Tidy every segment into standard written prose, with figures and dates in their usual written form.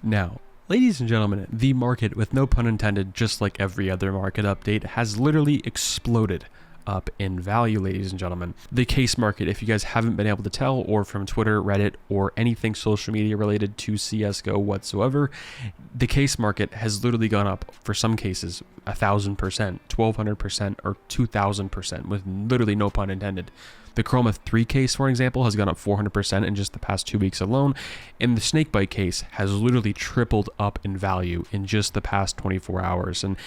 Now, ladies and gentlemen, the market, with no pun intended, just like every other market update, has literally exploded up in value, ladies and gentlemen. The case market, if you guys haven't been able to tell, or from Twitter, Reddit, or anything social media related to CSGO whatsoever, the case market has literally gone up, for some cases, 1,000%, 1,200%, or 2,000%, with literally no pun intended. The Chroma 3 case, for example, has gone up 400% in just the past 2 weeks alone, and the Snakebite case has literally tripled up in value in just the past 24 hours. And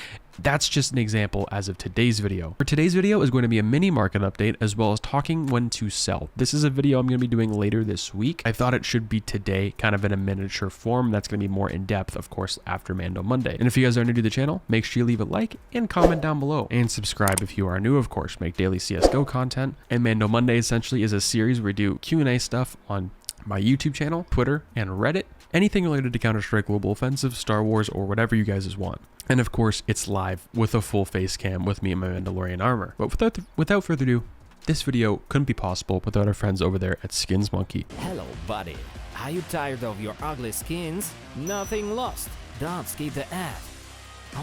that's just an example as of today's video. For today's video is going to be a mini market update, as well as talking when to sell. This is a video I'm going to be doing later this week. I thought it should be today, kind of in a miniature form. That's going to be more in depth, of course, after Mando Monday. And if you guys are new to the channel, make sure you leave a like and comment down below, and subscribe if you are new, of course. Make daily CSGO content, and Mando Monday essentially is a series where we do Q&A stuff on my YouTube channel, Twitter, and Reddit. Anything related to Counter-Strike Global Offensive, Star Wars, or whatever you guys want. And of course, it's live with a full face cam with me in my Mandalorian armor. But without further ado, this video couldn't be possible without our friends over there at Skins Monkey. Hello, buddy. Are you tired of your ugly skins? Nothing lost. Don't skip the ad.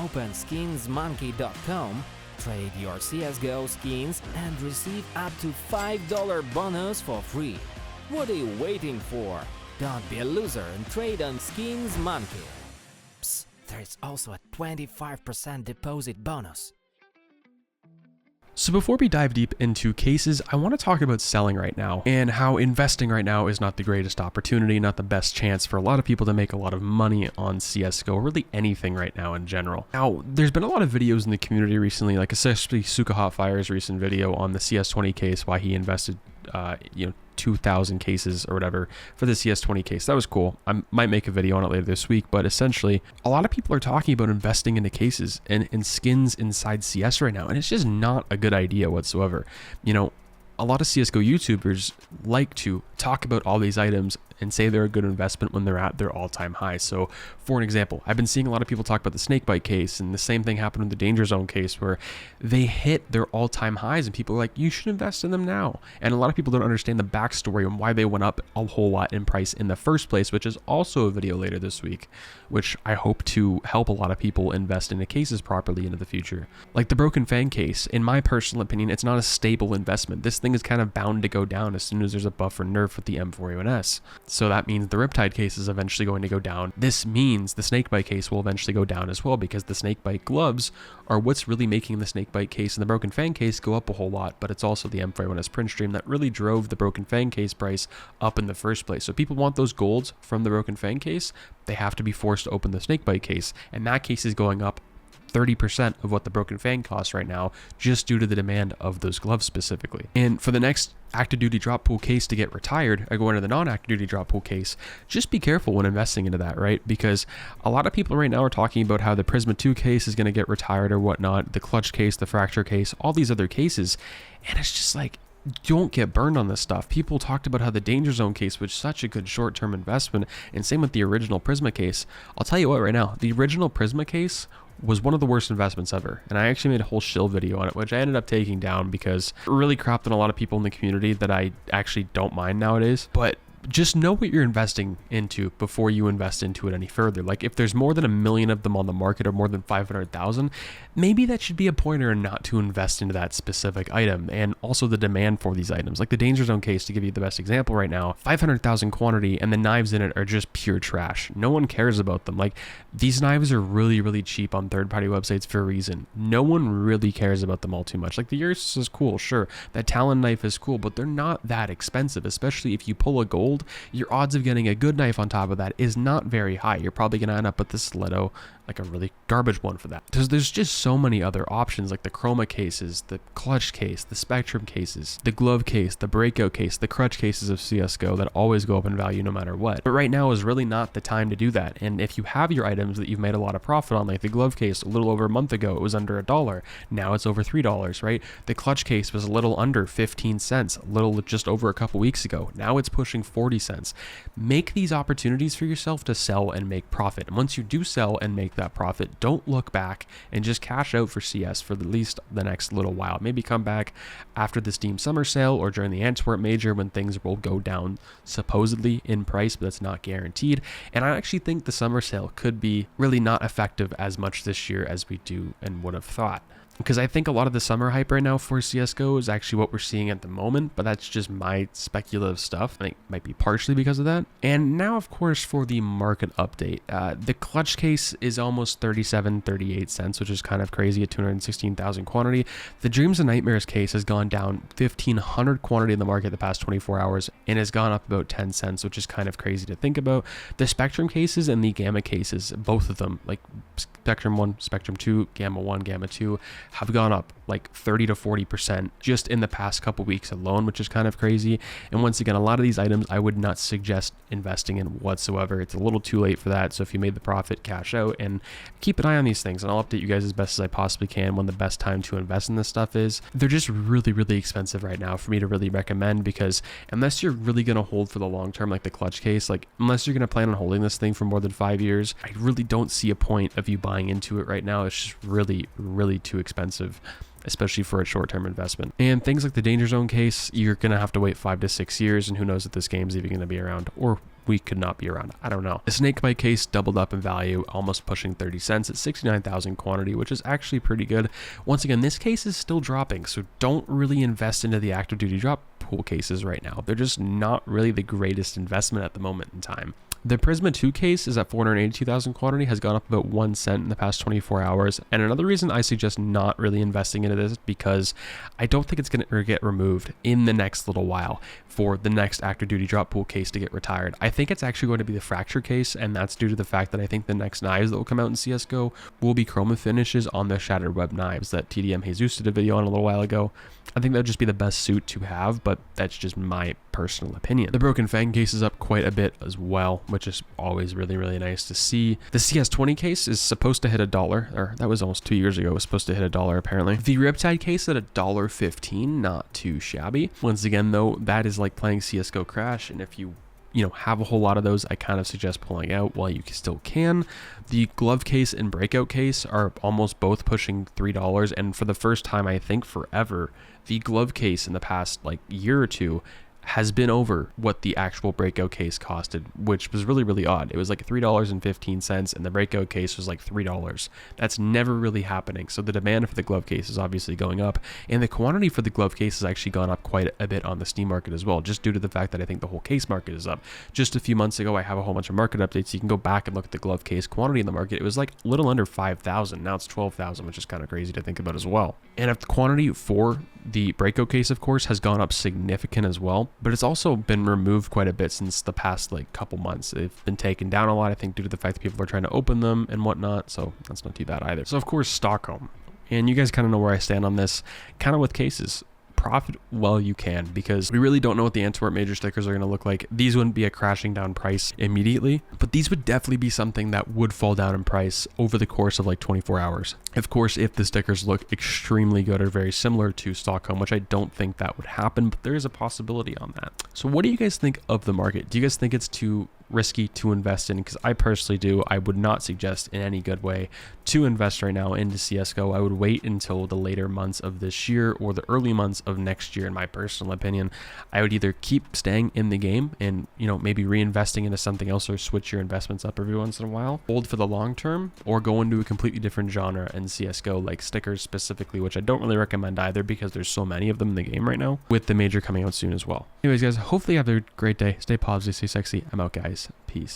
Open skinsmonkey.com, trade your CSGO skins, and receive up to $5 bonus for free. What are you waiting for? Don't be a loser and trade on Skins Monkey. Psst, there is also a 25% deposit bonus. So before we dive deep into cases, I want to talk about selling right now, and how investing right now is not the greatest opportunity, not the best chance for a lot of people to make a lot of money on CSGO, really anything right now in general. Now, there's been a lot of videos in the community recently, like especially Suka Hotfire's recent video on the CS20 case, why he invested 2,000 cases or whatever for the CS20 case. That was cool. I might make a video on it later this week, but essentially a lot of people are talking about investing into cases and skins inside CS right now, and it's just not a good idea whatsoever. You know, a lot of CSGO YouTubers like to talk about all these items and say they're a good investment when they're at their all-time high. So for an example, I've been seeing a lot of people talk about the Snakebite case, and the same thing happened with the Danger Zone case, where they hit their all-time highs and people are like, you should invest in them now. And a lot of people don't understand the backstory and why they went up a whole lot in price in the first place, which is also a video later this week, which I hope to help a lot of people invest into cases properly into the future. Like the Broken Fang case, in my personal opinion, it's not a stable investment. This thing is kind of bound to go down as soon as there's a buff or nerf with the M4A1S. So that means the Riptide case is eventually going to go down. This means the Snakebite case will eventually go down as well, because the Snakebite gloves are what's really making the Snakebite case and the Broken Fang case go up a whole lot, but it's also the M4A1S print stream that really drove the Broken Fang case price up in the first place. So people want those golds from the Broken Fang case, they have to be forced to open the Snakebite case, and that case is going up 30% of what the Broken Fang costs right now, just due to the demand of those gloves specifically. And for the next active duty drop pool case to get retired, I go into the non-active duty drop pool case, just be careful when investing into that, right? Because a lot of people right now are talking about how the Prisma 2 case is going to get retired or whatnot, the Clutch case, the Fracture case, all these other cases, and it's just like, don't get burned on this stuff. People talked about how the Danger Zone case was such a good short-term investment, and same with the original Prisma case. I'll tell you what right now, the original Prisma case was one of the worst investments ever, and I actually made a whole shill video on it, which I ended up taking down because it really crapped on a lot of people in the community that I actually don't mind nowadays. But just know what you're investing into before you invest into it any further. Like if there's more than 1 million of them on the market, or more than 500,000, maybe that should be a pointer not to invest into that specific item, and also the demand for these items. Like the Danger Zone case, to give you the best example right now, 500,000 quantity, and the knives in it are just pure trash. No one cares about them. Like these knives are really, really cheap on third-party websites for a reason. No one really cares about them all too much. Like the Ursus is cool, sure. That Talon knife is cool, but they're not that expensive, especially if you pull a gold. Your odds of getting a good knife on top of that is not very high. You're probably going to end up with the Stiletto, like a really garbage one for that. There's just so many other options, like the Chroma cases, the Clutch case, the Spectrum cases, the Glove case, the Breakout case, the Crutch cases of CSGO that always go up in value no matter what. But right now is really not the time to do that. And if you have your items that you've made a lot of profit on, like the Glove case, a little over a month ago, it was under $1. Now it's over $3, right? The Clutch case was a little under 15 cents, a little just over a couple weeks ago. Now it's pushing $4 40 cents. Make these opportunities for yourself to sell and make profit. And once you do sell and make that profit, don't look back and just cash out for CS for at least the next little while. Maybe come back after the Steam summer sale or during the Antwerp major when things will go down supposedly in price, but that's not guaranteed. And I actually think the summer sale could be really not effective as much this year as we do and would have thought. Because I think a lot of the summer hype right now for CSGO is actually what we're seeing at the moment, but that's just my speculative stuff. I think it might be partially because of that. And now, of course, for the market update, the clutch case is almost 38 cents, which is kind of crazy at 216,000 quantity. The Dreams and Nightmares case has gone down 1,500 quantity in the market the past 24 hours and has gone up about 10 cents, which is kind of crazy to think about. The Spectrum cases and the Gamma cases, both of them, like Spectrum 1, Spectrum 2, Gamma 1, Gamma 2, have gone up like 30 to 40% just in the past couple weeks alone, which is kind of crazy. And once again, a lot of these items I would not suggest investing in whatsoever. It's a little too late for that. So if you made the profit, cash out and keep an eye on these things. And I'll update you guys as best as I possibly can when the best time to invest in this stuff is. They're just really, really expensive right now for me to really recommend, because unless you're really going to hold for the long term, like the clutch case, like unless you're going to plan on holding this thing for more than 5 years, I really don't see a point of you buying into it right now. It's just really, really too expensive, especially for a short-term investment. And things like the Danger Zone case, you're going to have to wait 5 to 6 years, and who knows if this game's even going to be around, or we could not be around. I don't know. The Snakebite case doubled up in value, almost pushing 30 cents at 69,000 quantity, which is actually pretty good. Once again, this case is still dropping, so don't really invest into the active duty drop pool cases right now. They're just not really the greatest investment at the moment in time. The Prisma 2 case is at 482,000 quantity, has gone up about 1 cent in the past 24 hours. And another reason I suggest not really investing into this, because I don't think it's going to get removed in the next little while for the next active duty drop pool case to get retired. I think it's actually going to be the Fracture case, and that's due to the fact that I think the next knives that will come out in CSGO will be chroma finishes on the Shattered Web knives that TDM Jesus did a video on a little while ago. I think that would just be the best suit to have, but that's just my personal opinion. The Broken Fang case is up quite a bit as well, which is always really, really nice to see. The CS20 case is supposed to hit $1, or that was almost 2 years ago. It was supposed to hit $1 apparently. The Riptide case at $1.15, not too shabby. Once again though, that is like playing CSGO Crash, and if you have a whole lot of those, I kind of suggest pulling out while you still can. The glove case and breakout case are almost both pushing $3, and for the first time I think forever, the glove case in the past like year or two has been over what the actual breakout case costed, which was really, really odd. It was like $3.15 and the breakout case was like $3. That's never really happening. So the demand for the glove case is obviously going up, and the quantity for the glove case has actually gone up quite a bit on the Steam market as well, just due to the fact that I think the whole case market is up. Just a few months ago, I have a whole bunch of market updates. You can go back and look at the glove case quantity in the market. It was like a little under 5,000. Now it's 12,000, which is kind of crazy to think about as well. And if the quantity for the breakout case, of course, has gone up significant as well, but it's also been removed quite a bit since the past like couple months. They've been taken down a lot, I think, due to the fact that people are trying to open them and whatnot, so that's not too bad either. So of course, Stockholm, and you guys kind of know where I stand on this, kind of with cases. Profit while you can, because we really don't know what the Antwerp major stickers are going to look like. These wouldn't be a crashing down price immediately, but these would definitely be something that would fall down in price over the course of like 24 hours. Of course, if the stickers look extremely good or very similar to Stockholm, which I don't think that would happen, but there is a possibility on that. So what do you guys think of the market? Do you guys think it's too risky to invest in? Because I personally do. I would not suggest in any good way to invest right now into CSGO. I would wait until the later months of this year or the early months of next year. In my personal opinion, I would either keep staying in the game and maybe reinvesting into something else, or switch your investments up every once in a while, hold for the long term, or go into a completely different genre in CSGO, like stickers specifically, which I don't really recommend either because there's so many of them in the game right now, with the major coming out soon as well. Anyways guys, hopefully you have a great day. Stay positive, stay sexy. I'm out guys. Peace.